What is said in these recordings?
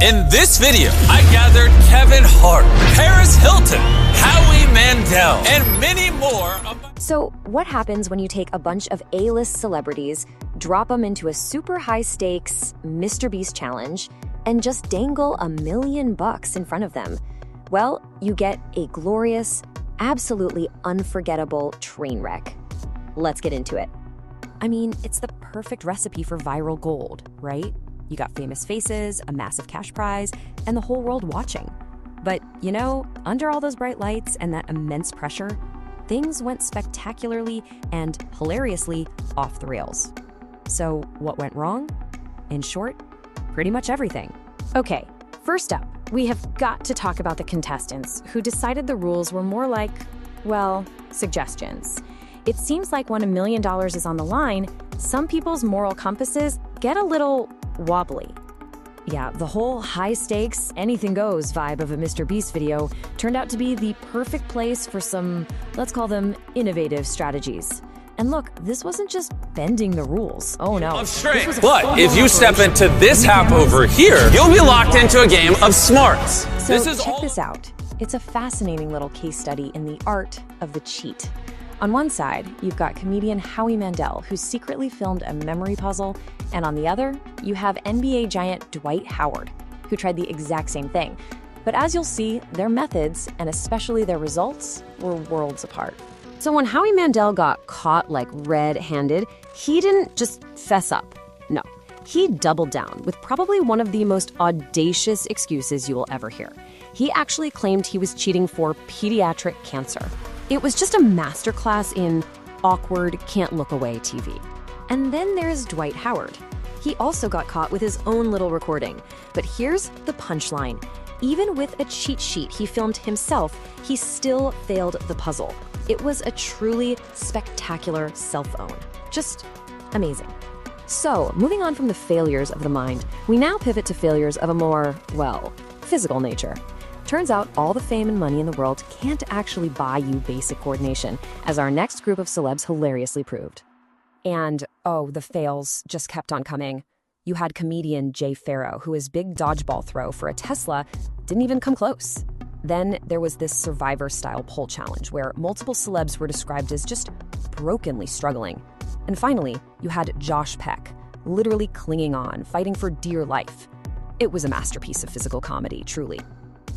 In this video, I gathered Kevin Hart, Paris Hilton, Howie Mandel, and many more. So what happens when you take a bunch of A-list celebrities, drop them into a super high-stakes MrBeast challenge, and just dangle $1 million in front of them? Well, you get a glorious, absolutely unforgettable train wreck. Let's get into it. I mean, it's the perfect recipe for viral gold, right? You got famous faces, a massive cash prize, and the whole world watching. But, you know, under all those bright lights and that immense pressure, things went spectacularly and hilariously off the rails. So what went wrong? In short, pretty much everything. Okay, first up, we have got to talk about the contestants who decided the rules were more like, well, suggestions. It seems like when $1 million is on the line, some people's moral compasses get a little wobbly. Yeah, the whole high-stakes, anything-goes vibe of a MrBeast video turned out to be the perfect place for some, let's call them, innovative strategies. And look, this wasn't just bending the rules. Oh no. But if you step into this hap over here, you'll be locked into a game of smarts. So check this out. It's a fascinating little case study in the art of the cheat. On one side, you've got comedian Howie Mandel, who secretly filmed a memory puzzle, and on the other, you have NBA giant Dwight Howard, who tried the exact same thing. But as you'll see, their methods, and especially their results, were worlds apart. So when Howie Mandel got caught like red-handed, he didn't just fess up. No, he doubled down with probably one of the most audacious excuses you will ever hear. He actually claimed he was cheating for pediatric cancer. It was just a masterclass in awkward, can't-look-away TV. And then there's Dwight Howard. He also got caught with his own little recording. But here's the punchline. Even with a cheat sheet he filmed himself, he still failed the puzzle. It was a truly spectacular self-own. Just amazing. So, moving on from the failures of the mind, we now pivot to failures of a more, well, physical nature. Turns out all the fame and money in the world can't actually buy you basic coordination, as our next group of celebs hilariously proved. And, oh, the fails just kept on coming. You had comedian Jay Pharoah, who his big dodgeball throw for a Tesla didn't even come close. Then there was this Survivor-style pole challenge, where multiple celebs were described as just brokenly struggling. And finally, you had Josh Peck, literally clinging on, fighting for dear life. It was a masterpiece of physical comedy, truly.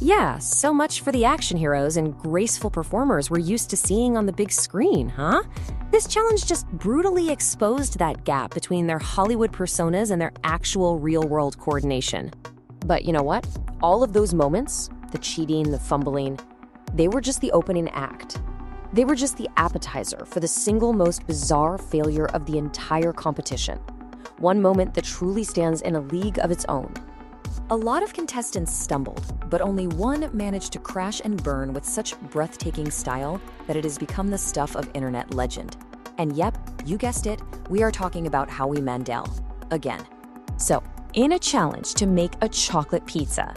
Yeah, so much for the action heroes and graceful performers we're used to seeing on the big screen, huh? This challenge just brutally exposed that gap between their Hollywood personas and their actual real-world coordination. But you know what? All of those moments, the cheating, the fumbling, they were just the opening act. They were just the appetizer for the single most bizarre failure of the entire competition. One moment that truly stands in a league of its own. A lot of contestants stumbled, but only one managed to crash and burn with such breathtaking style that it has become the stuff of internet legend. And yep, you guessed it, we are talking about Howie Mandel. Again. So, in a challenge to make a chocolate pizza,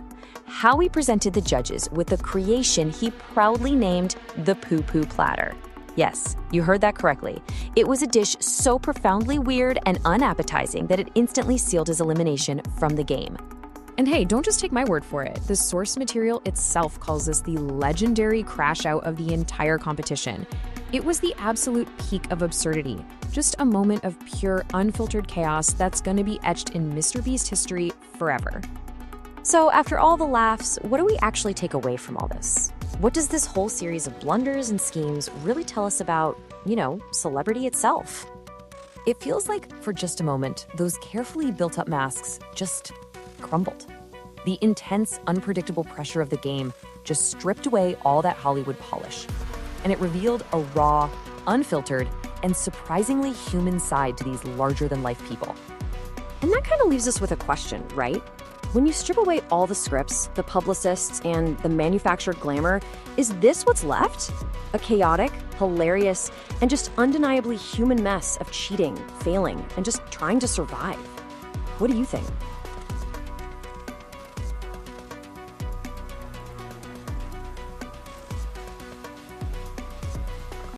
Howie presented the judges with a creation he proudly named the poo-poo platter. Yes, you heard that correctly. It was a dish so profoundly weird and unappetizing that it instantly sealed his elimination from the game. And hey, don't just take my word for it. The source material itself calls this the legendary crash out of the entire competition. It was the absolute peak of absurdity. Just a moment of pure, unfiltered chaos that's gonna be etched in MrBeast history forever. So after all the laughs, what do we actually take away from all this? What does this whole series of blunders and schemes really tell us about, you know, celebrity itself? It feels like, for just a moment, those carefully built-up masks just crumbled. The intense, unpredictable pressure of the game just stripped away all that Hollywood polish. And it revealed a raw, unfiltered, and surprisingly human side to these larger-than-life people. And that kind of leaves us with a question, right? When you strip away all the scripts, the publicists, and the manufactured glamour, is this what's left? A chaotic, hilarious, and just undeniably human mess of cheating, failing, and just trying to survive. What do you think?